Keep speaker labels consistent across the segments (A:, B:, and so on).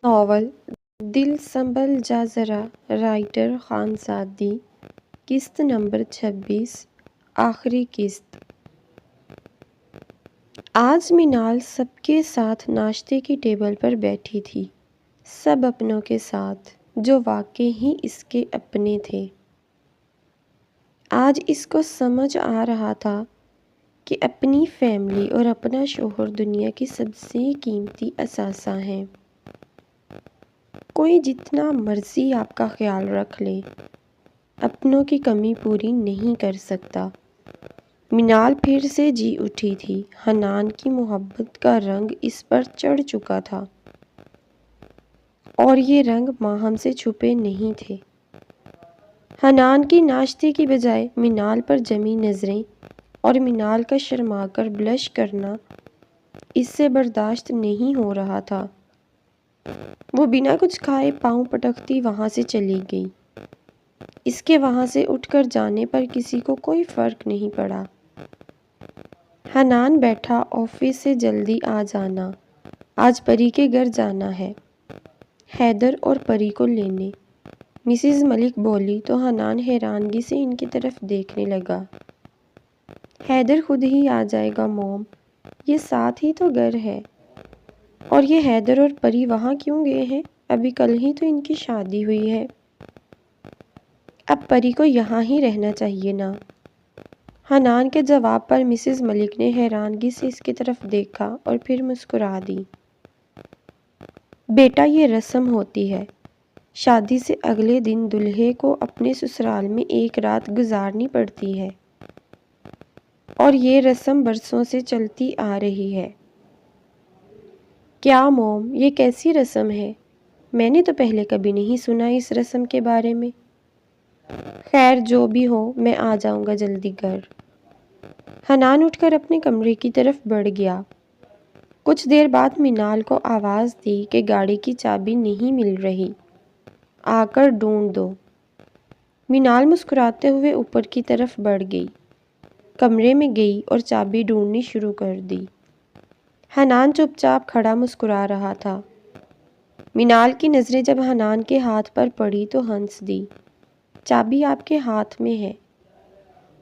A: Novel دل سنبھل جا ذرا، رائٹر خانزادی، قسط نمبر 26، آخری قسط۔ آج مینال سب کے ساتھ ناشتے کی ٹیبل پر بیٹھی تھی، سب اپنوں کے ساتھ جو واقعی ہی اس کے اپنے تھے۔ آج اس کو سمجھ آ رہا تھا کہ اپنی فیملی اور اپنا شوہر دنیا کی سب سے قیمتی اثاثہ ہیں۔ کوئی جتنا مرضی آپ کا خیال رکھ لے، اپنوں کی کمی پوری نہیں کر سکتا۔ مینال پھر سے جی اٹھی تھی۔ حنان کی محبت کا رنگ اس پر چڑھ چکا تھا، اور یہ رنگ ماہم سے چھپے نہیں تھے۔ حنان کی ناشتے کی بجائے مینال پر جمی نظریں اور مینال کا شرما کر بلش کرنا اس سے برداشت نہیں ہو رہا تھا۔ وہ بنا کچھ کھائے پاؤں پٹکتی وہاں سے چلی گئی۔ اس کے وہاں سے اٹھ کر جانے پر کسی کو کوئی فرق نہیں پڑا۔ حنان بیٹھا، آفس سے جلدی آ جانا، آج پری کے گھر جانا ہے، حیدر اور پری کو لینے۔ مسز ملک بولی تو حنان حیرانگی سے ان کی طرف دیکھنے لگا۔ حیدر خود ہی آ جائے گا موم، یہ ساتھ ہی تو گھر ہے۔ اور یہ حیدر اور پری وہاں کیوں گئے ہیں؟ ابھی کل ہی تو ان کی شادی ہوئی ہے۔ اب پری کو یہاں ہی رہنا چاہیے نا۔ حنان کے جواب پر مسز ملک نے حیرانگی سے اس کی طرف دیکھا اور پھر مسکرا دی۔ بیٹا، یہ رسم ہوتی ہے۔ شادی سے اگلے دن دلہے کو اپنے سسرال میں ایک رات گزارنی پڑتی ہے، اور یہ رسم برسوں سے چلتی آ رہی ہے۔ کیا موم، یہ کیسی رسم ہے؟ میں نے تو پہلے کبھی نہیں سنا اس رسم کے بارے میں۔ خیر جو بھی ہو، میں آ جاؤں گا جلدی گھر۔ حنان اٹھ کر اپنے کمرے کی طرف بڑھ گیا۔ کچھ دیر بعد مینال کو آواز دی کہ گاڑی کی چابی نہیں مل رہی، آ کر ڈھونڈ دو۔ مینال مسکراتے ہوئے اوپر کی طرف بڑھ گئی، کمرے میں گئی اور چابی ڈھونڈنی شروع کر دی۔ حنان چپ چاپ کھڑا مسکرا رہا تھا۔ مینال کی نظریں جب حنان کے ہاتھ پر پڑی تو ہنس دی۔ چابی آپ کے ہاتھ میں ہے،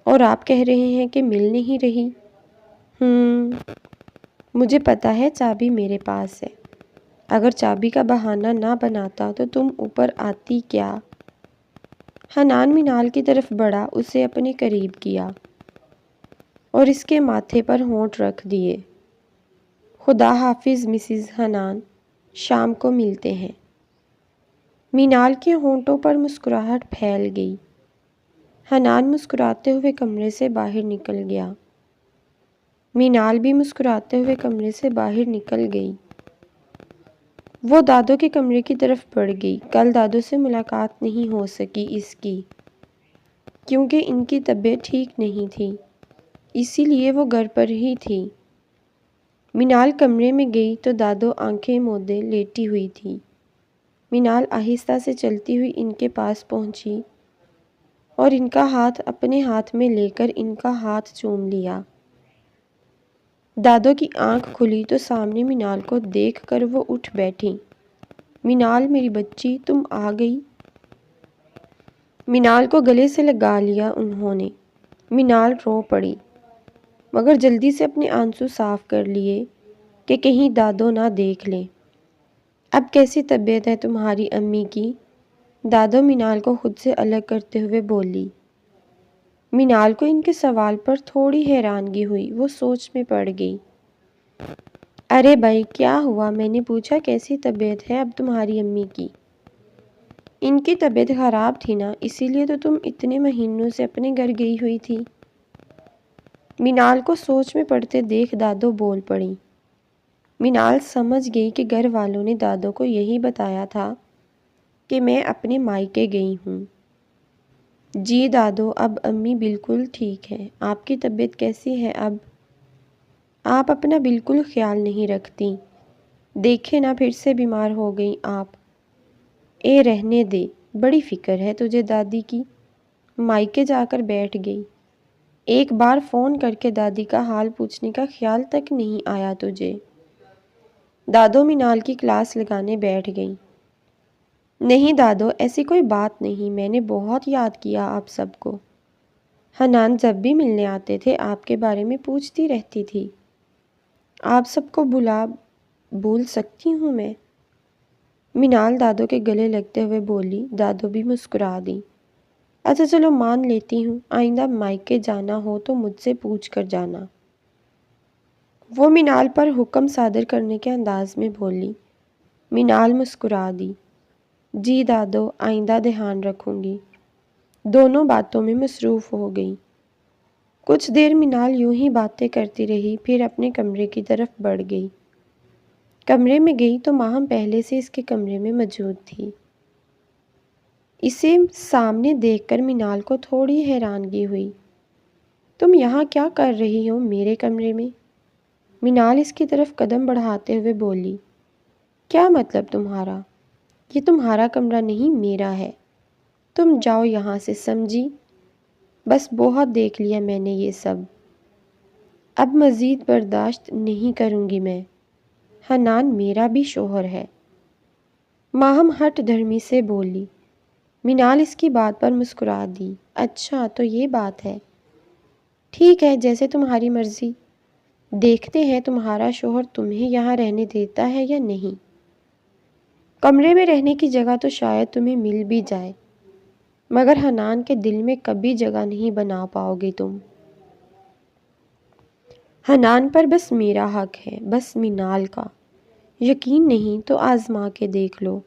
A: اور آپ کہہ رہے ہیں کہ مل نہیں رہی؟ مجھے پتا ہے چابی میرے پاس ہے۔ اگر چابی کا بہانہ نہ بناتا تو تم اوپر آتی کیا؟ حنان مینال کی طرف بڑھا، اسے اپنے قریب کیا اور اس کے ماتھے پر ہونٹ رکھ دیے۔ خدا حافظ مسز حنان، شام کو ملتے ہیں۔ مینال کے ہونٹوں پر مسکراہٹ پھیل گئی۔ حنان مسکراتے ہوئے کمرے سے باہر نکل گیا۔ مینال بھی مسکراتے ہوئے کمرے سے باہر نکل گئی۔ وہ دادو کے کمرے کی طرف بڑھ گئی۔ کل دادو سے ملاقات نہیں ہو سکی اس کی، کیونکہ ان کی طبیعت ٹھیک نہیں تھی، اسی لیے وہ گھر پر ہی تھی۔ مینال کمرے میں گئی تو دادو آنکھیں موندے لیٹی ہوئی تھی۔ مینال آہستہ سے چلتی ہوئی ان کے پاس پہنچی اور ان کا ہاتھ اپنے ہاتھ میں لے کر ان کا ہاتھ چوم لیا۔ دادو کی آنکھ کھلی تو سامنے مینال کو دیکھ کر وہ اٹھ بیٹھیں۔ مینال میری بچی، تم آ گئی۔ مینال کو گلے سے لگا لیا انہوں نے۔ مینال رو پڑی، مگر جلدی سے اپنے آنسو صاف کر لیے کہ کہیں دادو نہ دیکھ لیں۔ اب کیسی طبیعت ہے تمہاری امی کی؟ دادو مینال کو خود سے الگ کرتے ہوئے بولی۔ مینال کو ان کے سوال پر تھوڑی حیرانگی ہوئی، وہ سوچ میں پڑ گئی۔ ارے بھائی، کیا ہوا؟ میں نے پوچھا کیسی طبیعت ہے اب تمہاری امی کی؟ ان کی طبیعت خراب تھی نا، اسی لیے تو تم اتنے مہینوں سے اپنے گھر گئی ہوئی تھی۔ مینال کو سوچ میں پڑتے دیکھ دادو بول پڑی۔ مینال سمجھ گئی کہ گھر والوں نے دادو کو یہی بتایا تھا کہ میں اپنے مائکے گئی ہوں۔ جی دادو، اب امی بالکل ٹھیک ہے۔ آپ کی طبیعت کیسی ہے اب؟ آپ اپنا بالکل خیال نہیں رکھتی، دیکھے نا پھر سے بیمار ہو گئی آپ۔ اے رہنے دے، بڑی فکر ہے تجھے دادی کی۔ مائکے جا کر بیٹھ گئی۔ ایک بار فون کر کے دادی کا حال پوچھنے کا خیال تک نہیں آیا تجھے؟ دادو مینال کی کلاس لگانے بیٹھ گئی۔ نہیں دادو، ایسی کوئی بات نہیں، میں نے بہت یاد کیا آپ سب کو۔ حنان جب بھی ملنے آتے تھے آپ کے بارے میں پوچھتی رہتی تھی۔ آپ سب کو بھول سکتی ہوں میں؟ مینال دادو کے گلے لگتے ہوئے بولی۔ دادو بھی مسکرا دی۔ اچھا چلو مان لیتی ہوں، آئندہ مائکے جانا ہو تو مجھ سے پوچھ کر جانا۔ وہ مینال پر حکم صادر کرنے کے انداز میں بولی۔ مینال مسکرا دی۔ جی دادو، آئندہ دھیان رکھوں گی۔ دونوں باتوں میں مصروف ہو گئی۔ کچھ دیر مینال یوں ہی باتیں کرتی رہی، پھر اپنے کمرے کی طرف بڑھ گئی۔ کمرے میں گئی تو ماہم پہلے سے اس کے کمرے میں موجود تھی۔ اسے سامنے دیکھ کر مینال کو تھوڑی حیرانگی ہوئی۔ تم یہاں کیا کر رہی ہو میرے کمرے میں؟ مینال اس کی طرف قدم بڑھاتے ہوئے بولی۔ کیا مطلب تمہارا؟ یہ تمہارا کمرہ نہیں، میرا ہے۔ تم جاؤ یہاں سے، سمجھی؟ بس بہت دیکھ لیا میں نے یہ سب، اب مزید برداشت نہیں کروں گی میں۔ حنان میرا بھی شوہر ہے، ماہم ہٹ دھرمی سے بولی۔ مینال اس کی بات پر مسکرا دی۔ اچھا تو یہ بات ہے، ٹھیک ہے جیسے تمہاری مرضی۔ دیکھتے ہیں تمہارا شوہر تمہیں یہاں رہنے دیتا ہے یا نہیں۔ کمرے میں رہنے کی جگہ تو شاید تمہیں مل بھی جائے، مگر حنان کے دل میں کبھی جگہ نہیں بنا پاؤ گے تم۔ حنان پر بس میرا حق ہے، بس مینال کا۔ یقین نہیں تو آزما کے دیکھ لو۔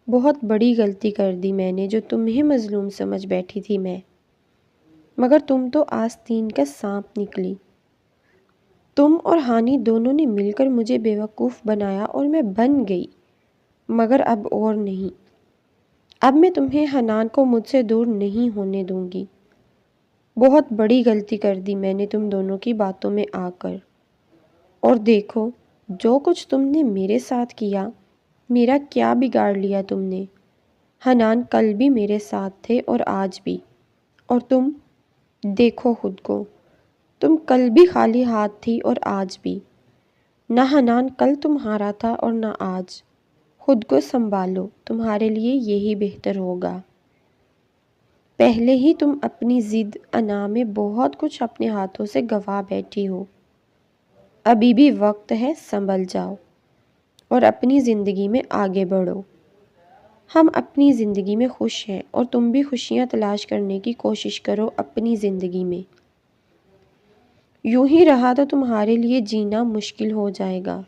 A: بہت بڑی غلطی کر دی میں نے جو تمہیں مظلوم سمجھ بیٹھی تھی میں، مگر تم تو آستین کا سانپ نکلی۔ تم اور ہانی دونوں نے مل کر مجھے بیوقوف بنایا اور میں بن گئی، مگر اب اور نہیں۔ اب میں تمہیں حنان کو مجھ سے دور نہیں ہونے دوں گی۔ بہت بڑی غلطی کر دی میں نے تم دونوں کی باتوں میں آ کر، اور دیکھو جو کچھ تم نے میرے ساتھ کیا، میرا کیا بگاڑ لیا تم نے۔ حنان کل بھی میرے ساتھ تھے اور آج بھی، اور تم دیکھو خود کو، تم کل بھی خالی ہاتھ تھی اور آج بھی۔ نہ حنان کل تمہارا تھا اور نہ آج۔ خود کو سنبھالو، تمہارے لیے یہی بہتر ہوگا۔ پہلے ہی تم اپنی ضد انا میں بہت کچھ اپنے ہاتھوں سے گنوا بیٹھی ہو۔ ابھی بھی وقت ہے، سنبھل جاؤ اور اپنی زندگی میں آگے بڑھو۔ ہم اپنی زندگی میں خوش ہیں اور تم بھی خوشیاں تلاش کرنے کی کوشش کرو اپنی زندگی میں۔ یوں ہی رہا تو تمہارے لیے جینا مشکل ہو جائے گا۔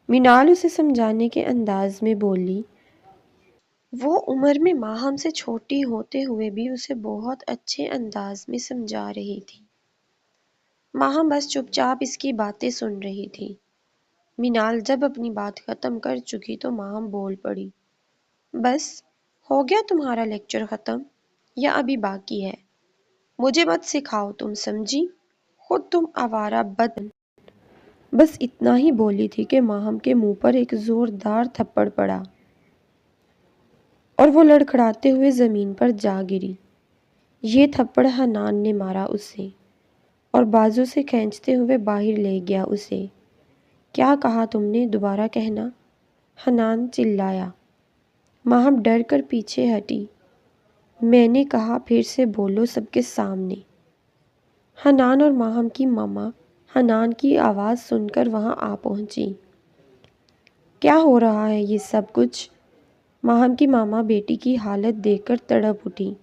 A: مینال اسے سمجھانے کے انداز میں بولی۔ وہ عمر میں ماہم سے چھوٹی ہوتے ہوئے بھی اسے بہت اچھے انداز میں سمجھا رہی تھی۔ ماہم بس چپ چاپ اس کی باتیں سن رہی تھی۔ مینال جب اپنی بات ختم کر چکی تو ماہم بول پڑی۔ بس ہو گیا تمہارا لیکچر ختم یا ابھی باقی ہے؟ مجھے مت سکھاؤ تم، سمجھی؟ خود تم آوارہ بد۔ بس اتنا ہی بولی تھی کہ ماہم کے منہ پر ایک زوردار تھپڑ پڑا اور وہ لڑکھڑاتے ہوئے زمین پر جا گری۔ یہ تھپڑ حنان نے مارا اسے اور بازو سے کھینچتے ہوئے باہر لے گیا اسے۔ کیا کہا تم نے؟ دوبارہ کہنا، حنان چلایا۔ ماہم ڈر کر پیچھے ہٹی۔ میں نے کہا پھر سے بولو سب کے سامنے۔ حنان اور ماہم کی ماما حنان کی آواز سن کر وہاں آ پہنچی۔ کیا ہو رہا ہے یہ سب کچھ؟ ماہم کی ماما بیٹی کی حالت دیکھ کر تڑپ اٹھی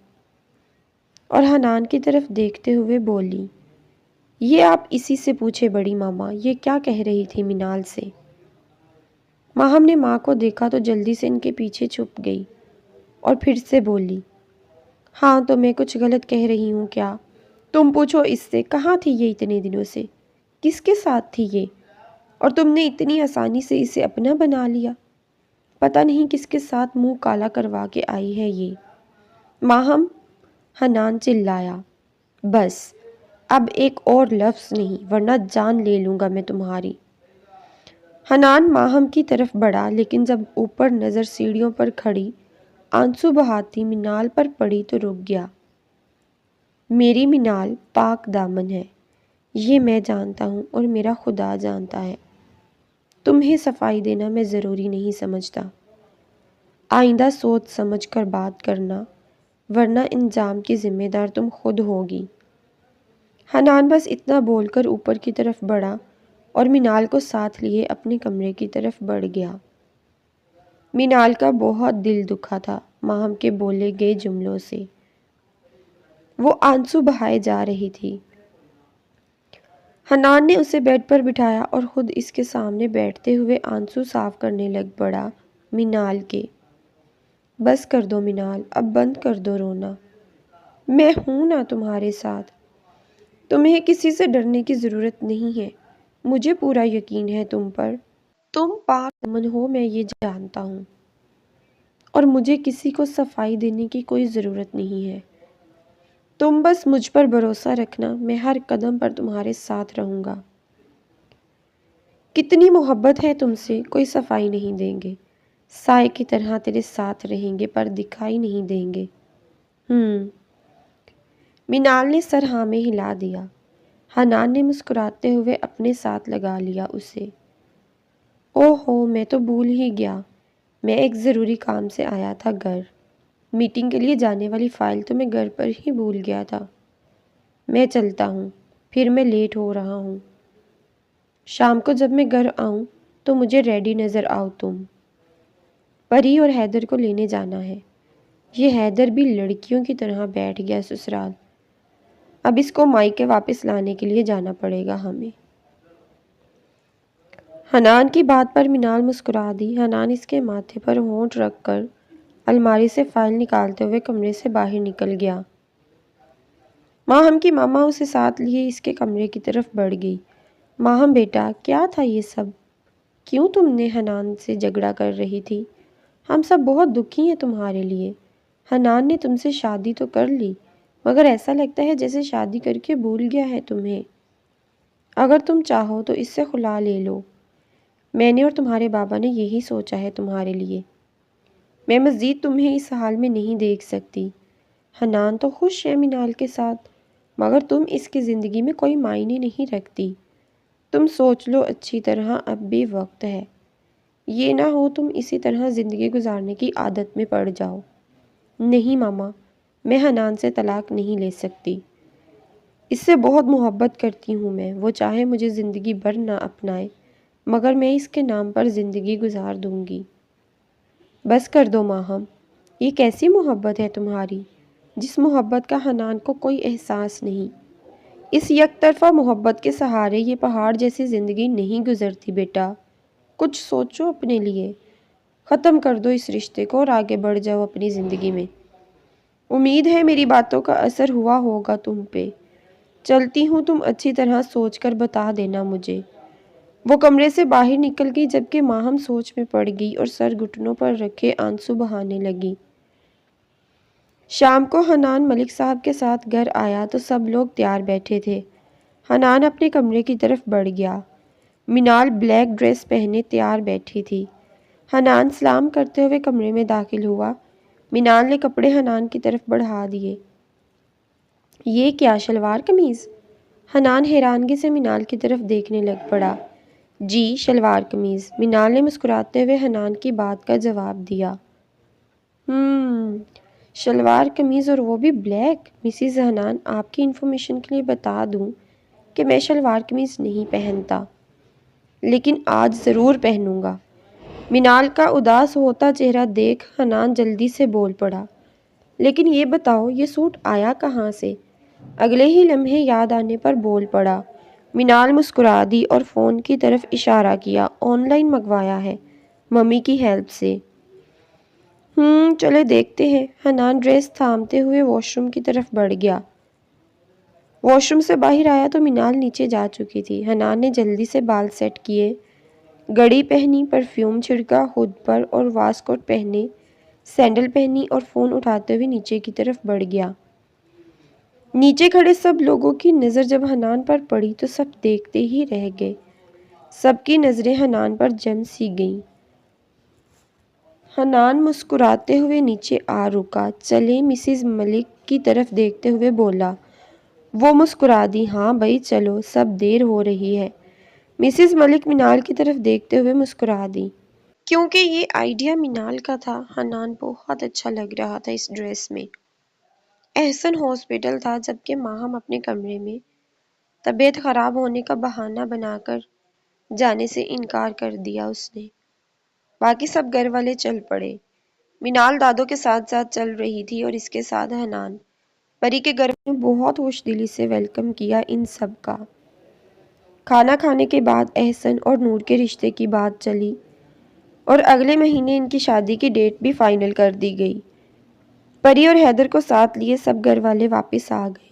A: اور حنان کی طرف دیکھتے ہوئے بولی۔ یہ آپ اسی سے پوچھے بڑی ماما، یہ کیا کہہ رہی تھی مینال سے؟ ماہم نے ماں کو دیکھا تو جلدی سے ان کے پیچھے چھپ گئی اور پھر سے بولی۔ ہاں تو میں کچھ غلط کہہ رہی ہوں کیا؟ تم پوچھو اس سے، کہاں تھی یہ اتنے دنوں سے؟ کس کے ساتھ تھی یہ؟ اور تم نے اتنی آسانی سے اسے اپنا بنا لیا۔ پتہ نہیں کس کے ساتھ منہ کالا کروا کے آئی ہے یہ۔ ماہم، حنان چلایا۔ بس اب ایک اور لفظ نہیں ورنہ جان لے لوں گا میں تمہاری۔ حنان ماہم کی طرف بڑھا، لیکن جب اوپر نظر سیڑھیوں پر کھڑی آنسو بہاتی مینال پر پڑی تو رک گیا۔ میری مینال پاک دامن ہے، یہ میں جانتا ہوں اور میرا خدا جانتا ہے۔ تمہیں صفائی دینا میں ضروری نہیں سمجھتا۔ آئندہ سوچ سمجھ کر بات کرنا، ورنہ انجام کی ذمہ دار تم خود ہوگی۔ حنان بس اتنا بول کر اوپر کی طرف بڑھا اور مینال کو ساتھ لیے اپنے کمرے کی طرف بڑھ گیا۔ مینال کا بہت دل دکھا تھا ماہم کے بولے گئے جملوں سے۔ وہ آنسو بہائے جا رہی تھی۔ حنان نے اسے بیڈ پر بٹھایا اور خود اس کے سامنے بیٹھتے ہوئے آنسو صاف کرنے لگ پڑا۔ مینال کے بس کر دو مینال، اب بند کر دو رونا، میں ہوں نا تمہارے ساتھ، تمہیں کسی سے ڈرنے کی ضرورت نہیں ہے، مجھے پورا یقین ہے تم پر، تم پاک دامن ہو، میں یہ جانتا ہوں، اور مجھے کسی کو صفائی دینے کی کوئی ضرورت نہیں ہے، تم بس مجھ پر بھروسہ رکھنا، میں ہر قدم پر تمہارے ساتھ رہوں گا۔ کتنی محبت ہے تم سے، کوئی صفائی نہیں دیں گے، سائے کی طرح تیرے ساتھ رہیں گے پر دکھائی نہیں دیں گے۔ مینال نے سر ہاں میں ہلا دیا۔ حنان نے مسکراتے ہوئے اپنے ساتھ لگا لیا اسے۔ اوہ ہو، میں تو بھول ہی گیا، میں ایک ضروری کام سے آیا تھا گھر، میٹنگ کے لیے جانے والی فائل تو میں گھر پر ہی بھول گیا تھا، میں چلتا ہوں، پھر میں لیٹ ہو رہا ہوں، شام کو جب میں گھر آؤں تو مجھے ریڈی نظر آؤ تم، پری اور حیدر کو لینے جانا ہے۔ یہ حیدر بھی لڑکیوں کی طرح بیٹھ گیا سسرال، اب اس کو مائکے واپس لانے کے لیے جانا پڑے گا ہمیں۔ حنان کی بات پر مینال مسکرا دی۔ حنان اس کے ماتھے پر ہونٹ رکھ کر الماری سے فائل نکالتے ہوئے کمرے سے باہر نکل گیا۔ ماہم کی ماما اسے ساتھ لیے اس کے کمرے کی طرف بڑھ گئی۔ ماہم بیٹا، کیا تھا یہ سب؟ کیوں تم نے حنان سے جھگڑا کر رہی تھی؟ ہم سب بہت دکھی ہیں تمہارے لیے۔ حنان نے تم سے شادی تو کر لی، مگر ایسا لگتا ہے جیسے شادی کر کے بھول گیا ہے تمہیں۔ اگر تم چاہو تو اس سے خلا لے لو، میں نے اور تمہارے بابا نے یہی سوچا ہے تمہارے لیے۔ میں مزید تمہیں اس حال میں نہیں دیکھ سکتی۔ حنان تو خوش ہے مینال کے ساتھ، مگر تم اس کی زندگی میں کوئی معنی نہیں رکھتی۔ تم سوچ لو اچھی طرح، اب بھی وقت ہے، یہ نہ ہو تم اسی طرح زندگی گزارنے کی عادت میں پڑ جاؤ۔ نہیں ماما، میں حنان سے طلاق نہیں لے سکتی، اس سے بہت محبت کرتی ہوں میں، وہ چاہے مجھے زندگی بھر نہ اپنائے مگر میں اس کے نام پر زندگی گزار دوں گی۔ بس کر دو ماہم، یہ کیسی محبت ہے تمہاری، جس محبت کا حنان کو کوئی احساس نہیں۔ اس یک طرفہ محبت کے سہارے یہ پہاڑ جیسی زندگی نہیں گزرتی بیٹا، کچھ سوچو اپنے لیے، ختم کر دو اس رشتے کو اور آگے بڑھ جاؤ اپنی زندگی میں۔ امید ہے میری باتوں کا اثر ہوا ہوگا تم پہ، چلتی ہوں، تم اچھی طرح سوچ کر بتا دینا مجھے۔ وہ کمرے سے باہر نکل گئی جبکہ ماہم سوچ میں پڑ گئی اور سر گھٹنوں پر رکھے آنسو بہانے لگی۔ شام کو حنان ملک صاحب کے ساتھ گھر آیا تو سب لوگ تیار بیٹھے تھے۔ حنان اپنے کمرے کی طرف بڑھ گیا۔ مینال بلیک ڈریس پہنے تیار بیٹھی تھی۔ حنان سلام کرتے ہوئے کمرے میں داخل ہوا۔ مینال نے کپڑے حنان کی طرف بڑھا دیے۔ یہ کیا، شلوار قمیض؟ حنان حیرانگی سے مینال کی طرف دیکھنے لگ پڑا۔ جی، شلوار قمیض، مینال نے مسکراتے ہوئے حنان کی بات کا جواب دیا۔ شلوار قمیض اور وہ بھی بلیک؟ مسز حنان، آپ کی انفارمیشن کے لیے بتا دوں کہ میں شلوار قمیض نہیں پہنتا، لیکن آج ضرور پہنوں گا۔ مینال کا اداس ہوتا چہرہ دیکھ حنان جلدی سے بول پڑا، لیکن یہ بتاؤ یہ سوٹ آیا کہاں سے؟ اگلے ہی لمحے یاد آنے پر بول پڑا۔ مینال مسکرا دی اور فون کی طرف اشارہ کیا۔ آن لائن منگوایا ہے، ممی کی ہیلپ سے۔ چلے دیکھتے ہیں۔ حنان ڈریس تھامتے ہوئے واش روم کی طرف بڑھ گیا۔ واش روم سے باہر آیا تو مینال نیچے جا چکی تھی۔ حنان نے جلدی سے بال سیٹ کیے، گھڑی پہنی، پرفیوم چھڑکا خود پر اور واسکوٹ پہنے، سینڈل پہنی اور فون اٹھاتے ہوئے نیچے کی طرف بڑھ گیا۔ نیچے کھڑے سب لوگوں کی نظر جب حنان پر پڑی تو سب دیکھتے ہی رہ گئے۔ سب کی نظریں حنان پر جم سی گئیں۔ حنان مسکراتے ہوئے نیچے آ رکا۔ چلیں، مسز ملک کی طرف دیکھتے ہوئے بولا۔ وہ مسکرا دی۔ ہاں بھائی چلو، سب دیر ہو رہی ہے۔ مسز ملک منال کی طرف دیکھتے ہوئے مسکرا دی، کیونکہ یہ آئیڈیا منال کا تھا۔ حنان بہت اچھا لگ رہا تھا اس ڈریس میں۔ احسن ہاسپٹل تھا جبکہ ماہم اپنے کمرے میں۔ طبیعت خراب ہونے کا بہانہ بنا کر جانے سے انکار کر دیا اس نے۔ باقی سب گھر والے چل پڑے۔ منال دادو کے ساتھ ساتھ چل رہی تھی اور اس کے ساتھ حنان۔ پری کے گھر میں بہت خوش دلی سے ویلکم کیا ان سب کا۔ کھانا کھانے کے بعد احسن اور نور کے رشتے کی بات چلی اور اگلے مہینے ان کی شادی کی ڈیٹ بھی فائنل کر دی گئی۔ پری اور حیدر کو ساتھ لیے سب گھر والے واپس آ گئے۔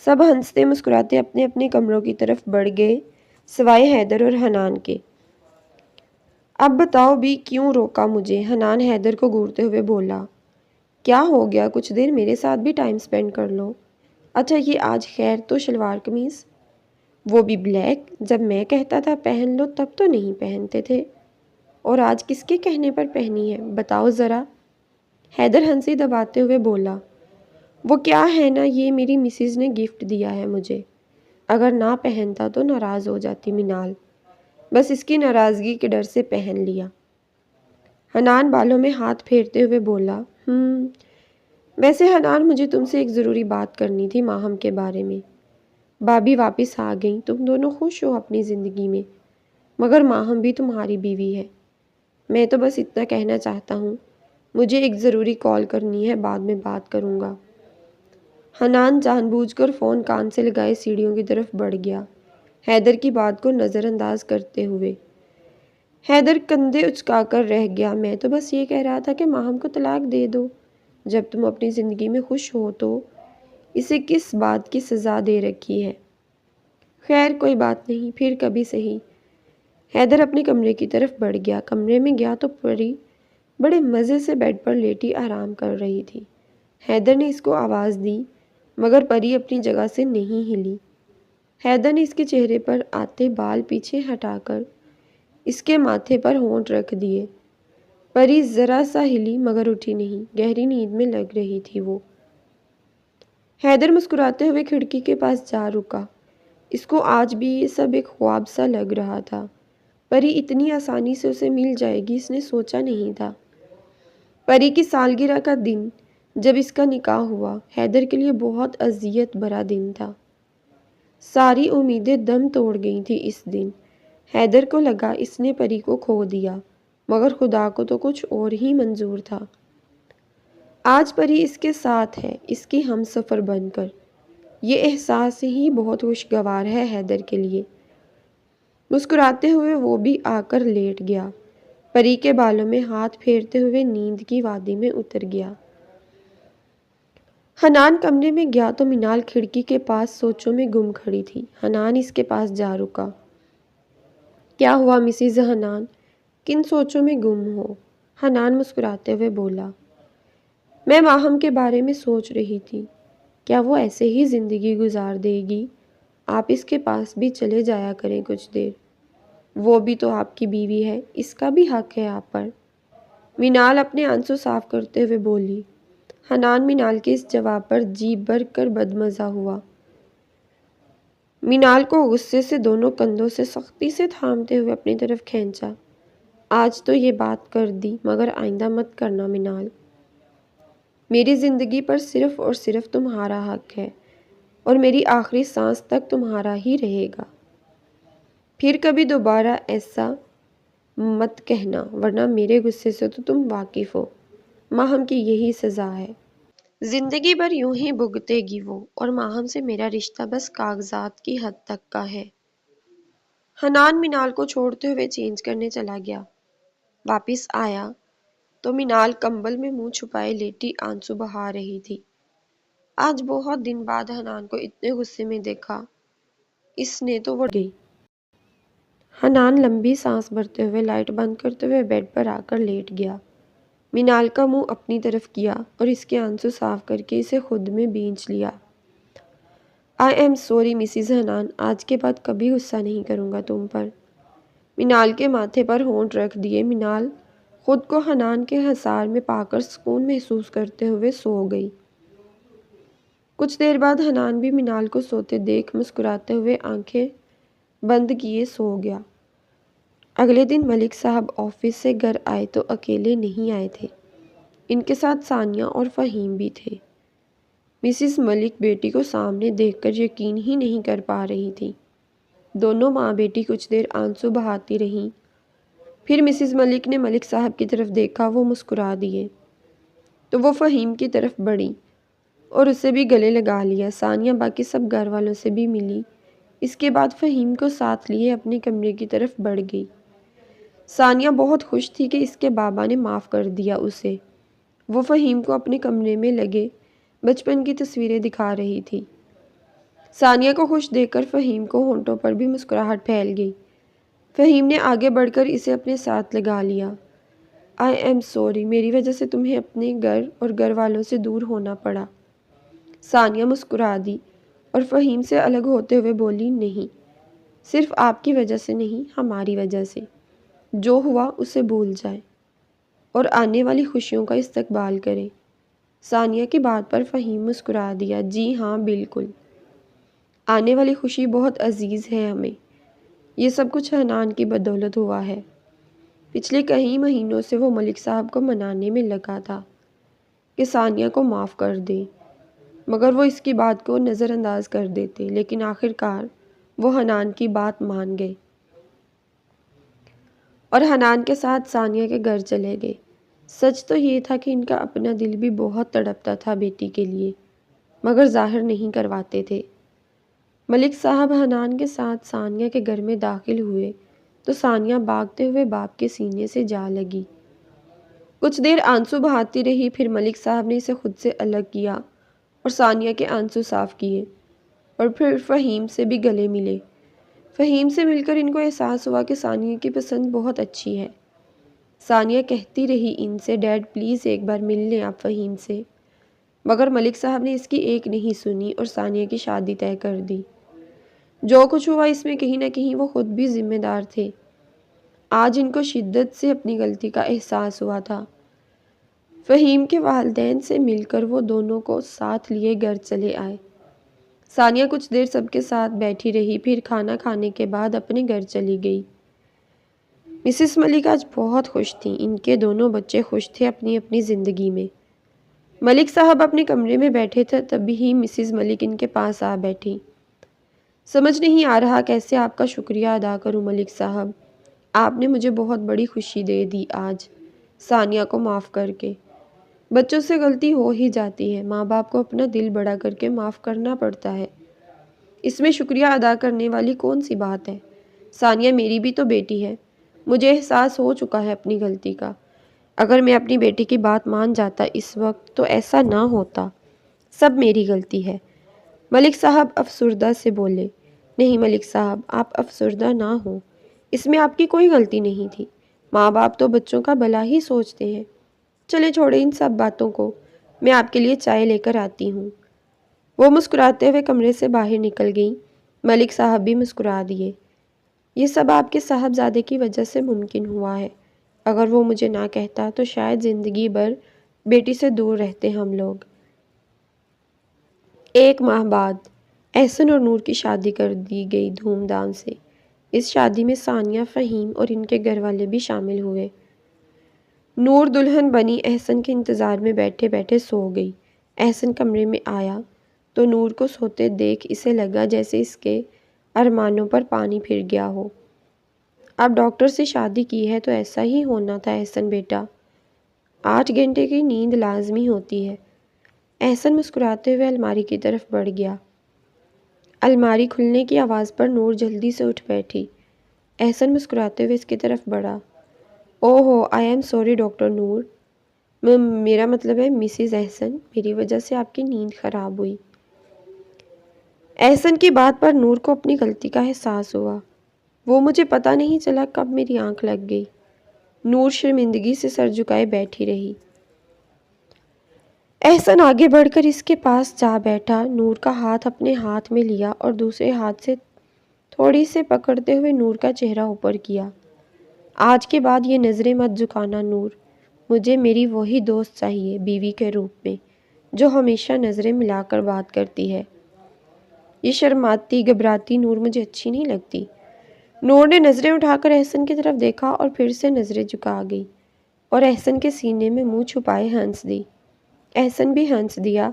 A: سب ہنستے مسکراتے اپنے اپنے کمروں کی طرف بڑھ گئے سوائے حیدر اور حنان کے۔ اب بتاؤ بھی کیوں روکا مجھے؟ حنان حیدر کو گھورتے ہوئے بولا۔ کیا ہو گیا؟ کچھ دیر میرے ساتھ بھی ٹائم سپینڈ کر لو۔ اچھا یہ آج خیر تو شلوار قمیض، وہ بھی بلیک، جب میں کہتا تھا پہن لو تب تو نہیں پہنتے تھے، اور آج کس کے کہنے پر پہنی ہے بتاؤ ذرا؟ حیدر ہنسی دباتے ہوئے بولا۔ وہ کیا ہے نا، یہ میری مسز نے گفٹ دیا ہے مجھے، اگر نہ پہنتا تو ناراض ہو جاتی منال، بس اس کی ناراضگی کے ڈر سے پہن لیا۔ حنان بالوں میں ہاتھ پھیرتے ہوئے بولا۔ ویسے حنان مجھے تم سے ایک ضروری بات کرنی تھی ماہم کے بارے میں۔ بھابھی واپس آ گئیں، تم دونوں خوش ہو اپنی زندگی میں، مگر ماہم بھی تمہاری بیوی ہے۔ میں تو بس اتنا کہنا چاہتا ہوں، مجھے ایک ضروری کال کرنی ہے، بعد میں بات کروں گا۔ حنان جان بوجھ کر فون کان سے لگائے سیڑھیوں کی طرف بڑھ گیا، حیدر کی بات کو نظر انداز کرتے ہوئے۔ حیدر کندھے اچکا کر رہ گیا۔ میں تو بس یہ کہہ رہا تھا کہ ماہم کو طلاق دے دو، جب تم اپنی زندگی میں خوش ہو تو اسے کس بات کی سزا دے رکھی ہے؟ خیر کوئی بات نہیں، پھر کبھی سہی۔ حیدر اپنے کمرے کی طرف بڑھ گیا۔ کمرے میں گیا تو پری بڑے مزے سے بیڈ پر لیٹی آرام کر رہی تھی۔ حیدر نے اس کو آواز دی مگر پری اپنی جگہ سے نہیں ہلی۔ حیدر نے اس کے چہرے پر آتے بال پیچھے ہٹا کر اس کے ماتھے پر ہونٹ رکھ دیے۔ پری ذرا سا ہلی مگر اٹھی نہیں، گہری نیند میں لگ رہی تھی وہ۔ حیدر مسکراتے ہوئے کھڑکی کے پاس جا رکا۔ اس کو آج بھی یہ سب ایک خواب سا لگ رہا تھا۔ پری اتنی آسانی سے اسے مل جائے گی اس نے سوچا نہیں تھا۔ پری کی سالگرہ کا دن جب اس کا نکاح ہوا، حیدر کے لیے بہت اذیت بھرا دن تھا۔ ساری امیدیں دم توڑ گئی تھی اس دن۔ حیدر کو لگا اس نے پری کو کھو دیا، مگر خدا کو تو کچھ اور ہی منظور تھا۔ آج پری اس کے ساتھ ہے، اس کی ہم سفر بن کر۔ یہ احساس ہی بہت خوشگوار ہے حیدر کے لیے۔ مسکراتے ہوئے وہ بھی آ کر لیٹ گیا، پری کے بالوں میں ہاتھ پھیرتے ہوئے نیند کی وادی میں اتر گیا۔ حنان کمرے میں گیا تو منال کھڑکی کے پاس سوچوں میں گم کھڑی تھی۔ حنان اس کے پاس جا رکا۔ کیا ہوا مسز حنان، کن سوچوں میں گم ہو؟ حنان مسکراتے ہوئے بولا۔ میں ماہم کے بارے میں سوچ رہی تھی، کیا وہ ایسے ہی زندگی گزار دے گی؟ آپ اس کے پاس بھی چلے جایا کریں کچھ دیر، وہ بھی تو آپ کی بیوی ہے، اس کا بھی حق ہے آپ پر۔ منال اپنے آنسو صاف کرتے ہوئے بولی۔ حنان منال کے اس جواب پر جی بھر کر بدمزہ ہوا۔ منال کو غصے سے دونوں کندھوں سے سختی سے تھامتے ہوئے اپنی طرف کھینچا۔ آج تو یہ بات کر دی مگر آئندہ مت کرنا منال۔ میری زندگی پر صرف اور صرف تمہارا حق ہے اور میری آخری سانس تک تمہارا ہی رہے گا۔ پھر کبھی دوبارہ ایسا مت کہنا ورنہ میرے غصے سے تو تم واقف ہو، ماہم کی یہی سزا ہے۔ زندگی بھر یوں ہی بھگتے گی وہ، اور ماہم سے میرا رشتہ بس کاغذات کی حد تک کا ہے۔ حنان منال کو چھوڑتے ہوئے چینج کرنے چلا گیا۔ واپس آیا تو منال کمبل میں منہ چھپائے لیٹی آنسو بہا رہی تھی۔ آج بہت دن بعد حنان کو اتنے غصے میں دیکھا، اس نے تو وہ گئی۔ حنان لمبی سانس بھرتے ہوئے لائٹ بند کرتے ہوئے بیڈ پر آ کر لیٹ گیا۔ منال کا منہ اپنی طرف کیا اور اس کے آنسو صاف کر کے اسے خود میں بینچ لیا۔ I am sorry Mrs Hanan, آج کے بعد کبھی غصہ نہیں کروں گا تم پر۔ منال کے ماتھے پر ہونٹ رکھ دیے منال خود کو حنان کے حصار میں پا کر سکون محسوس کرتے ہوئے سو گئی۔ کچھ دیر بعد حنان بھی منال کو سوتے دیکھ مسکراتے ہوئے آنکھیں بند کیے سو گیا۔ اگلے دن ملک صاحب آفس سے گھر آئے تو اکیلے نہیں آئے تھے، ان کے ساتھ ثانیہ اور فہیم بھی تھے۔ مسز ملک بیٹی کو سامنے دیکھ کر یقین ہی نہیں کر پا رہی تھی۔ دونوں ماں بیٹی کچھ دیر آنسو بہاتی رہیں، پھر مسز ملک نے ملک صاحب کی طرف دیکھا، وہ مسکرا دیے تو وہ فہیم کی طرف بڑھی اور اسے بھی گلے لگا لیا۔ ثانیہ باقی سب گھر والوں سے بھی ملی، اس کے بعد فہیم کو ساتھ لیے اپنے کمرے کی طرف بڑھ گئی۔ ثانیہ بہت خوش تھی کہ اس کے بابا نے معاف کر دیا اسے۔ وہ فہیم کو اپنے کمرے میں لگے بچپن کی تصویریں دکھا رہی تھی۔ ثانیہ کو خوش دیکھ کر فہیم کو ہونٹوں پر بھی مسکراہٹ پھیل گئی۔ فہیم نے آگے بڑھ کر اسے اپنے ساتھ لگا لیا۔ آئی ایم سوری، میری وجہ سے تمہیں اپنے گھر اور گھر والوں سے دور ہونا پڑا۔ ثانیہ مسکرا دی اور فہیم سے الگ ہوتے ہوئے بولی، نہیں، صرف آپ کی وجہ سے نہیں، ہماری وجہ سے۔ جو ہوا اسے بھول جائیں اور آنے والی خوشیوں کا استقبال کریں۔ ثانیہ کی بات پر فہیم مسکرا دیا، جی ہاں بالکل، آنے والی خوشی بہت عزیز ہے ہمیں۔ یہ سب کچھ حنان کی بدولت ہوا ہے۔ پچھلے کئی مہینوں سے وہ ملک صاحب کو منانے میں لگا تھا کہ ثانیہ کو معاف کر دیں، مگر وہ اس کی بات کو نظر انداز کر دیتے، لیکن آخر کار وہ حنان کی بات مان گئے اور حنان کے ساتھ ثانیہ کے گھر چلے گئے۔ سچ تو یہ تھا کہ ان کا اپنا دل بھی بہت تڑپتا تھا بیٹی کے لیے، مگر ظاہر نہیں کرواتے تھے۔ ملک صاحب حنان کے ساتھ ثانیہ کے گھر میں داخل ہوئے تو ثانیہ بھاگتے ہوئے باپ کے سینے سے جا لگی۔ کچھ دیر آنسو بہاتی رہی، پھر ملک صاحب نے اسے خود سے الگ کیا اور ثانیہ کے آنسو صاف کیے اور پھر فہیم سے بھی گلے ملے۔ فہیم سے مل کر ان کو احساس ہوا کہ ثانیہ کی پسند بہت اچھی ہے۔ ثانیہ کہتی رہی ان سے، ڈیڈ پلیز ایک بار مل لیں آپ فہیم سے، مگر ملک صاحب نے اس کی ایک نہیں سنی اور ثانیہ کی شادی طے کر دی۔ جو کچھ ہوا اس میں کہیں نہ کہیں وہ خود بھی ذمہ دار تھے۔ آج ان کو شدت سے اپنی غلطی کا احساس ہوا تھا۔ فہیم کے والدین سے مل کر وہ دونوں کو ساتھ لیے گھر چلے آئے۔ ثانیہ کچھ دیر سب کے ساتھ بیٹھی رہی، پھر کھانا کھانے کے بعد اپنے گھر چلی گئی۔ مسز ملک آج بہت خوش تھیں، ان کے دونوں بچے خوش تھے اپنی اپنی زندگی میں۔ ملک صاحب اپنے کمرے میں بیٹھے تھے، تبھی مسز ملک ان کے پاس آ بیٹھی۔ سمجھ نہیں آ رہا کیسے آپ کا شکریہ ادا کروں ملک صاحب، آپ نے مجھے بہت بڑی خوشی دے دی آج، ثانیہ کو معاف کر کے۔ بچوں سے غلطی ہو ہی جاتی ہے، ماں باپ کو اپنا دل بڑا کر کے معاف کرنا پڑتا ہے، اس میں شکریہ ادا کرنے والی کون سی بات ہے؟ ثانیہ میری بھی تو بیٹی ہے، مجھے احساس ہو چکا ہے اپنی غلطی کا۔ اگر میں اپنی بیٹی کی بات مان جاتا اس وقت تو ایسا نہ ہوتا، سب میری غلطی ہے۔ ملک صاحب افسردہ سے بولے، نہیں ملک صاحب، آپ افسردہ نہ ہوں، اس میں آپ کی کوئی غلطی نہیں تھی، ماں باپ تو بچوں کا بھلا ہی سوچتے ہیں۔ چلیں چھوڑیں ان سب باتوں کو، میں آپ کے لیے چائے لے کر آتی ہوں۔ وہ مسکراتے ہوئے کمرے سے باہر نکل گئیں۔ ملک صاحب بھی مسکرا دیے، یہ سب آپ کے صاحبزادے کی وجہ سے ممکن ہوا ہے، اگر وہ مجھے نہ کہتا تو شاید زندگی بھر بیٹی سے دور رہتے ہم لوگ۔ 1 ماہ بعد احسن اور نور کی شادی کر دی گئی دھوم دھام سے۔ اس شادی میں ثانیہ، فہیم اور ان کے گھر والے بھی شامل ہوئے۔ نور دلہن بنی احسن کے انتظار میں بیٹھے بیٹھے سو گئی۔ احسن کمرے میں آیا تو نور کو سوتے دیکھ اسے لگا جیسے اس کے ارمانوں پر پانی پھر گیا ہو۔ اب ڈاکٹر سے شادی کی ہے تو ایسا ہی ہونا تھا احسن بیٹا، 8 گھنٹے کی نیند لازمی ہوتی ہے۔ احسن مسکراتے ہوئے الماری کی طرف بڑھ گیا۔ الماری کھلنے کی آواز پر نور جلدی سے اٹھ بیٹھی۔ احسن مسکراتے ہوئے اس کی طرف بڑھا، اوہ ہو، آئی ایم سوری ڈاکٹر نور، میرا مطلب ہے مسز احسن، میری وجہ سے آپ کی نیند خراب ہوئی۔ احسن کی بات پر نور کو اپنی غلطی کا احساس ہوا، وہ مجھے پتہ نہیں چلا کب میری آنکھ لگ گئی۔ نور شرمندگی سے سر جھکائے بیٹھی رہی۔ احسن آگے بڑھ کر اس کے پاس جا بیٹھا، نور کا ہاتھ اپنے ہاتھ میں لیا اور دوسرے ہاتھ سے تھوڑی سے پکڑتے ہوئے نور کا چہرہ اوپر کیا۔ آج کے بعد یہ نظریں مت جھکانا نور، مجھے میری وہی دوست چاہیے بیوی کے روپ میں، جو ہمیشہ نظریں ملا کر بات کرتی ہے۔ یہ شرماتی گھبراتی نور مجھے اچھی نہیں لگتی، نور نے نظریں اٹھا کر احسن کی طرف دیکھا اور پھر سے نظریں جھکا گئی اور احسن کے سینے میں منہ چھپائے ہنس دی۔ احسن بھی ہنس دیا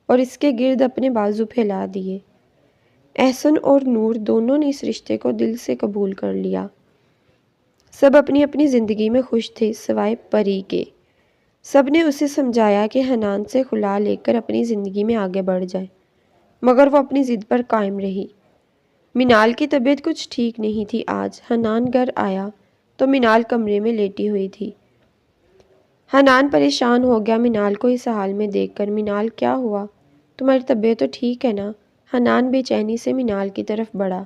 A: اور اس کے گرد اپنے بازو پھیلا دیے۔ احسن اور نور دونوں نے اس رشتے کو دل سے قبول کر لیا۔ سب اپنی اپنی زندگی میں خوش تھے سوائے پری کے۔ سب نے اسے سمجھایا کہ حنان سے خلا لے کر اپنی زندگی میں آگے بڑھ جائے، مگر وہ اپنی ضد پر قائم رہی۔ منال کی طبیعت کچھ ٹھیک نہیں تھی آج۔ حنان گھر آیا تو منال کمرے میں لیٹی ہوئی تھی۔ حنان پریشان ہو گیا منال کو اس حال میں دیکھ کر۔ منال کیا ہوا؟ تمہاری طبیعت تو ٹھیک ہے نا؟ حنان بے چینی سے منال کی طرف بڑھا۔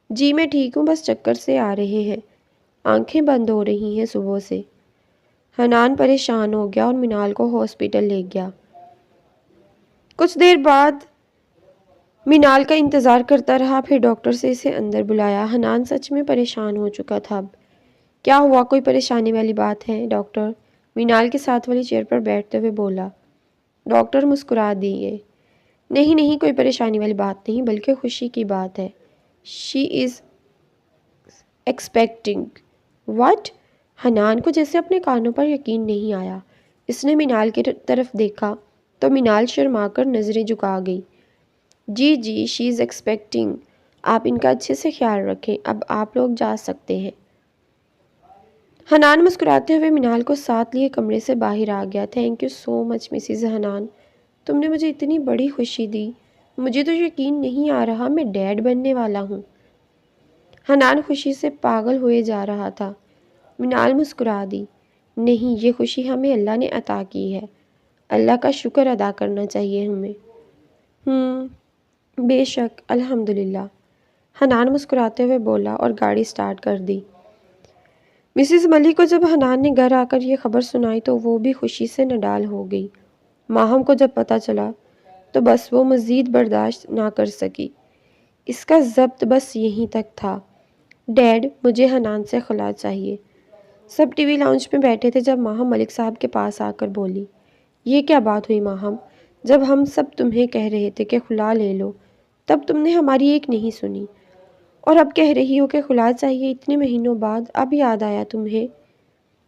A: جی میں ٹھیک ہوں، بس چکر سے آ رہے ہیں، آنکھیں بند ہو رہی ہیں صبح سے۔ حنان پریشان ہو گیا اور منال کو ہاسپٹل لے گیا۔ کچھ دیر بعد منال کا انتظار کرتا رہا، پھر ڈاکٹر سے اسے اندر بلایا۔ حنان سچ میں پریشان ہو چکا تھا اب۔ کیا ہوا؟ کوئی پریشانی والی بات ہے؟ ڈاکٹر منال کے ساتھ والی چیئر پر بیٹھتے ہوئے بولا۔ ڈاکٹر مسکرا دیے۔ نہیں نہیں، کوئی پریشانی والی بات نہیں، بلکہ خوشی کی بات ہے۔ شی از ایکسپیکٹنگ۔ واٹ؟ حنان کو جیسے اپنے کانوں پر یقین نہیں آیا۔ اس نے منال کی طرف دیکھا تو منال شرما کر نظریں جھکا گئی۔ جی جی، شی از ایکسپیکٹنگ۔ آپ ان کا اچھے سے خیال رکھیں، اب آپ لوگ جا سکتے ہیں۔ حنان مسکراتے ہوئے منال کو ساتھ لیے کمرے سے باہر آ گیا۔ Thank you so much Mrs Hanan, تم نے مجھے اتنی بڑی خوشی دی، مجھے تو یقین نہیں آ رہا میں ڈیڈ بننے والا ہوں۔ حنان خوشی سے پاگل ہوئے جا رہا تھا۔ منال مسکرا دی۔ نہیں، یہ خوشی ہمیں اللہ نے عطا کی ہے، اللہ کا شکر ادا کرنا چاہیے ہمیں۔ بے شک، الحمدللہ، حنان مسکراتے ہوئے بولا اور گاڑی سٹارٹ کر دی۔ مسز ملک کو جب حنان نے گھر آ کر یہ خبر سنائی تو وہ بھی خوشی سے نڈال ہو گئی۔ ماہم کو جب پتہ چلا تو بس وہ مزید برداشت نہ کر سکی۔ اس کا ضبط بس یہیں تک تھا۔ ڈیڈ، مجھے حنان سے خلا چاہیے۔ سب ٹی وی لاؤنج میں بیٹھے تھے جب ماہم ملک صاحب کے پاس آ کر بولی۔ یہ کیا بات ہوئی ماہم؟ جب ہم سب تمہیں کہہ رہے تھے کہ خلا لے لو تب تم نے ہماری ایک نہیں سنی، اور اب کہہ رہی ہو کہ خلا چاہیے اتنے مہینوں بعد، اب یاد آیا تمہیں؟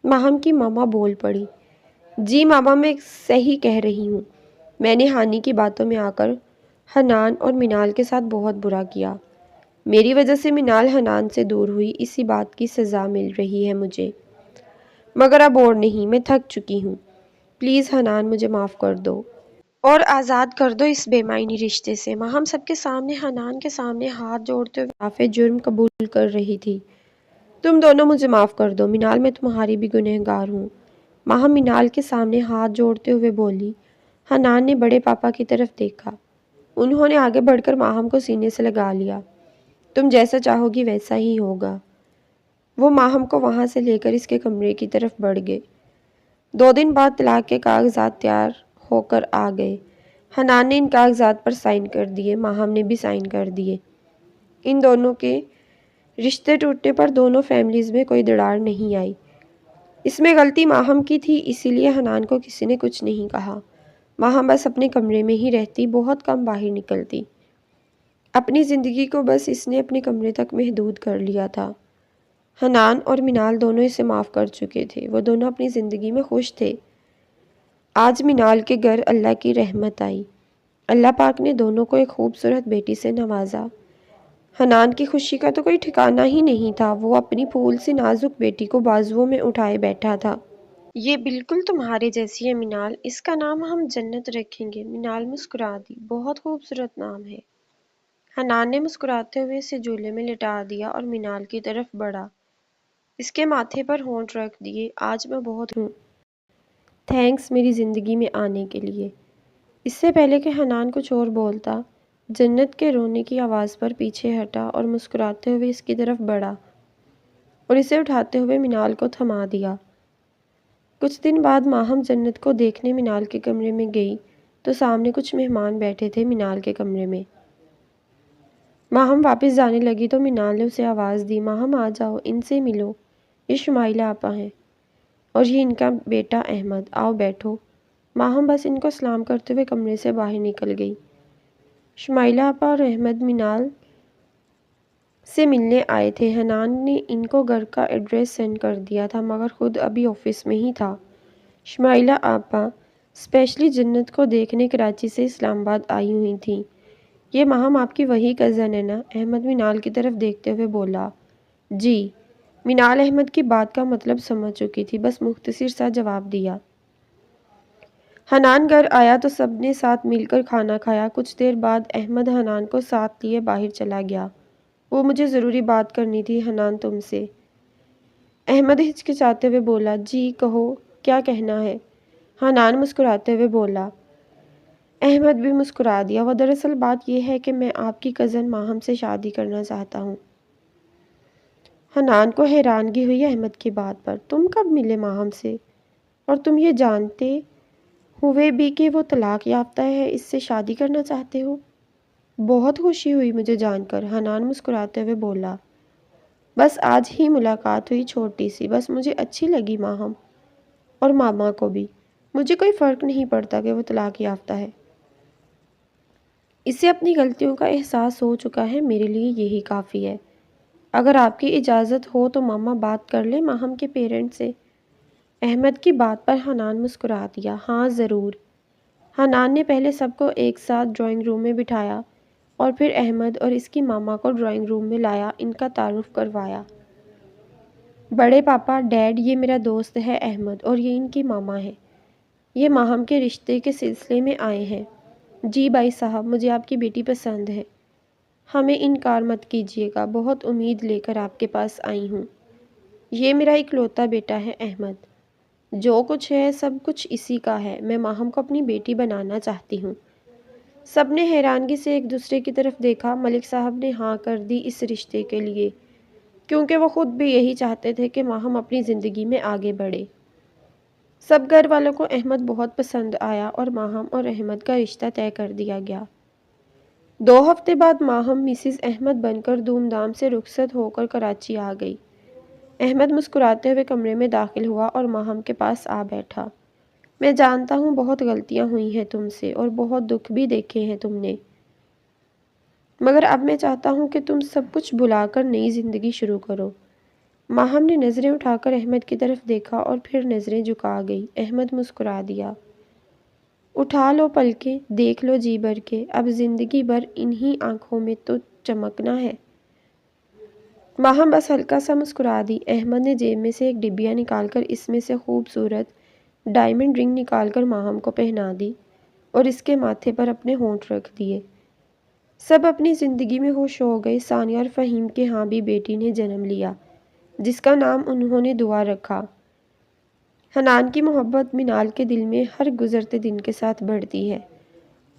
A: ماہم کی ماما بول پڑی۔ جی ماما، میں صحیح کہہ رہی ہوں، میں نے ہانی کی باتوں میں آ کر حنان اور منال کے ساتھ بہت برا کیا۔ میری وجہ سے منال حنان سے دور ہوئی، اسی بات کی سزا مل رہی ہے مجھے، مگر اب اور نہیں، میں تھک چکی ہوں۔ پلیز حنان، مجھے معاف کر دو اور آزاد کر دو اس بے معنی رشتے سے۔ ماہم سب کے سامنے حنان کے سامنے ہاتھ جوڑتے ہوئے اعتراف جرم قبول کر رہی تھی۔ تم دونوں مجھے معاف کر دو، منال میں تمہاری بھی گنہگار ہوں۔ ماہم منال کے سامنے ہاتھ جوڑتے ہوئے بولی۔ حنان نے بڑے پاپا کی طرف دیکھا۔ انہوں نے آگے بڑھ کر ماہم کو سینے سے لگا لیا۔ تم جیسا چاہو گی ویسا ہی ہوگا۔ وہ ماہم کو وہاں سے لے کر اس کے کمرے کی طرف بڑھ گئے۔ 2 دن بعد طلاق کے کاغذات تیار ہو کر آ گئے۔ حنان نے ان کاغذات پر سائن کر دیے، ماہم نے بھی سائن کر دیے۔ ان دونوں کے رشتے ٹوٹنے پر دونوں فیملیز میں کوئی دراڑ نہیں آئی۔ اس میں غلطی ماہم کی تھی، اسی لیے حنان کو کسی نے کچھ نہیں کہا۔ ماہم بس اپنے کمرے میں ہی رہتی، بہت کم باہر نکلتی۔ اپنی زندگی کو بس اس نے اپنے کمرے تک محدود کر لیا تھا۔ حنان اور منال دونوں اسے معاف کر چکے تھے، وہ دونوں اپنی زندگی میں خوش تھے۔ آج منال کے گھر اللہ کی رحمت آئی۔ اللہ پاک نے دونوں کو ایک خوبصورت بیٹی سے نوازا۔ حنان کی خوشی کا تو کوئی ٹھکانہ ہی نہیں تھا، وہ اپنی پھول سی نازک بیٹی کو بازوؤں میں اٹھائے بیٹھا تھا۔ یہ بالکل تمہارے جیسی ہے منال، اس کا نام ہم جنت رکھیں گے۔ منال مسکرا دی۔ بہت خوبصورت نام ہے۔ حنان نے مسکراتے ہوئے اسے جھولے میں لٹا دیا اور منال کی طرف بڑھا، اس کے ماتھے پر ہونٹ رکھ دیے۔ آج میں بہت ہوں، تھینکس میری زندگی میں آنے کے لیے۔ اس سے پہلے کہ حنان کچھ اور بولتا، جنت کے رونے کی آواز پر پیچھے ہٹا اور مسکراتے ہوئے اس کی طرف بڑھا اور اسے اٹھاتے ہوئے منال کو تھما دیا۔ کچھ دن بعد ماہم جنت کو دیکھنے منال کے کمرے میں گئی تو سامنے کچھ مہمان بیٹھے تھے منال کے کمرے میں۔ ماہم واپس جانے لگی تو منال نے اسے آواز دی، ماہم آ جاؤ، ان سے ملو، یہ شمائلہ آپا ہیں اور یہ ان کا بیٹا احمد، آؤ بیٹھو۔ ماہم بس ان کو سلام کرتے ہوئے کمرے سے باہر نکل گئی۔ شمائلہ آپا اور احمد منال سے ملنے آئے تھے۔ حنان نے ان کو گھر کا ایڈریس سینڈ کر دیا تھا مگر خود ابھی آفس میں ہی تھا۔ شمائلہ آپا اسپیشلی جنت کو دیکھنے کراچی سے اسلام آباد آئی ہوئی تھیں۔ یہ ماہم آپ کی وہی کزن ہے نا؟ احمد منال کی طرف دیکھتے ہوئے بولا۔ جی۔ منال احمد کی بات کا مطلب سمجھ چکی تھی، بس مختصر سا جواب دیا۔ حنان گھر آیا تو سب نے ساتھ مل کر کھانا کھایا۔ کچھ دیر بعد احمد حنان کو ساتھ لیے باہر چلا گیا۔ وہ مجھے ضروری بات کرنی تھی حنان تم سے، احمد ہچکچاتے ہوئے بولا۔ جی کہو، کیا کہنا ہے؟ حنان مسکراتے ہوئے بولا۔ احمد بھی مسکرا دیا۔ وہ دراصل بات یہ ہے کہ میں آپ کی کزن ماہم سے شادی کرنا چاہتا ہوں۔ حنان کو حیرانگی ہوئی احمد کی بات پر۔ تم کب ملے ماہم سے؟ اور تم یہ جانتے ہوئے بھی کہ وہ طلاق یافتہ ہے، اس سے شادی کرنا چاہتے ہو؟ بہت خوشی ہوئی مجھے جان کر، حنان مسکراتے ہوئے بولا۔ بس آج ہی ملاقات ہوئی چھوٹی سی، بس مجھے اچھی لگی ماہم، اور ماما کو بھی۔ مجھے کوئی فرق نہیں پڑتا کہ وہ طلاق یافتہ ہے۔ اسے اپنی غلطیوں کا احساس ہو چکا ہے، میرے لیے یہی کافی ہے۔ اگر آپ کی اجازت ہو تو ماما بات کر لیں ماہم کے پیرنٹ سے۔ احمد کی بات پر حنان مسکرا دیا۔ ہاں ضرور۔ حنان نے پہلے سب کو ایک ساتھ ڈرائنگ روم میں بٹھایا اور پھر احمد اور اس کی ماما کو ڈرائنگ روم میں لایا، ان کا تعارف کروایا۔ بڑے پاپا، ڈیڈ، یہ میرا دوست ہے احمد اور یہ ان کی ماما ہے۔ یہ ماہم کے رشتے کے سلسلے میں آئے ہیں۔ جی بھائی صاحب، مجھے آپ کی بیٹی پسند ہے۔ ہمیں انکار مت کیجیے گا، بہت امید لے کر آپ کے پاس آئی ہوں۔ یہ میرا اکلوتا بیٹا ہے احمد۔ جو کچھ ہے سب کچھ اسی کا ہے۔ میں ماہم کو اپنی بیٹی بنانا چاہتی ہوں۔ سب نے حیرانگی سے ایک دوسرے کی طرف دیکھا۔ ملک صاحب نے ہاں کر دی اس رشتے کے لیے، کیونکہ وہ خود بھی یہی چاہتے تھے کہ ماہم اپنی زندگی میں آگے بڑھے۔ سب گھر والوں کو احمد بہت پسند آیا اور ماہم اور احمد کا رشتہ طے کر دیا گیا۔ 2 ہفتے بعد ماہم مسز احمد بن کر دھوم دھام سے رخصت ہو کر کراچی آ گئی۔ احمد مسکراتے ہوئے کمرے میں داخل ہوا اور ماہم کے پاس آ بیٹھا۔ میں جانتا ہوں بہت غلطیاں ہوئی ہیں تم سے اور بہت دکھ بھی دیکھے ہیں تم نے، مگر اب میں چاہتا ہوں کہ تم سب کچھ بھلا کر نئی زندگی شروع کرو۔ ماہم نے نظریں اٹھا کر احمد کی طرف دیکھا اور پھر نظریں جھکا گئی۔ احمد مسکرا دیا۔ اٹھا لو پلکیں، دیکھ لو جی بھر کے، اب زندگی بھر انہی آنکھوں میں تو چمکنا ہے۔ ماہم بس ہلکا سا مسکرا دی۔ احمد نے جیب میں سے ایک ڈبیا نکال کر اس میں سے خوبصورت ڈائمنڈ رنگ نکال کر ماہم کو پہنا دی اور اس کے ماتھے پر اپنے ہونٹ رکھ دیے۔ سب اپنی زندگی میں خوش ہو گئے۔ ثانیہ اور فہیم کے ہاں بھی بیٹی نے جنم لیا، جس کا نام انہوں نے دعا رکھا۔ حنان کی محبت منال کے دل میں ہر گزرتے دن کے ساتھ بڑھتی ہے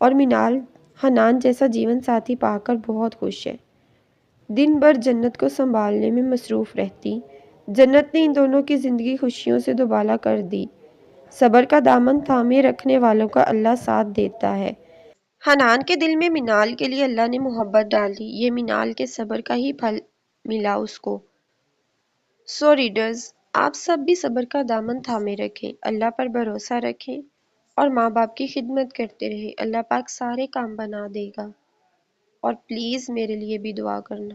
A: اور منال حنان جیسا جیون ساتھی پا کر بہت خوش ہے۔ دن بھر جنت کو سنبھالنے میں مصروف رہتی۔ جنت نے ان دونوں کی زندگی خوشیوں سے دوبالا کر دی۔ صبر کا دامن تھامے رکھنے والوں کا اللہ ساتھ دیتا ہے۔ حنان کے دل میں منال کے لیے اللہ نے محبت ڈال دی، یہ منال کے صبر کا ہی پھل ملا اس کو۔ سو ریڈرز، آپ سب بھی صبر کا دامن تھامے رکھیں، اللہ پر بھروسہ رکھیں اور ماں باپ کی خدمت کرتے رہیں۔ اللہ پاک سارے کام بنا دے گا، اور پلیز میرے لیے بھی دعا کرنا۔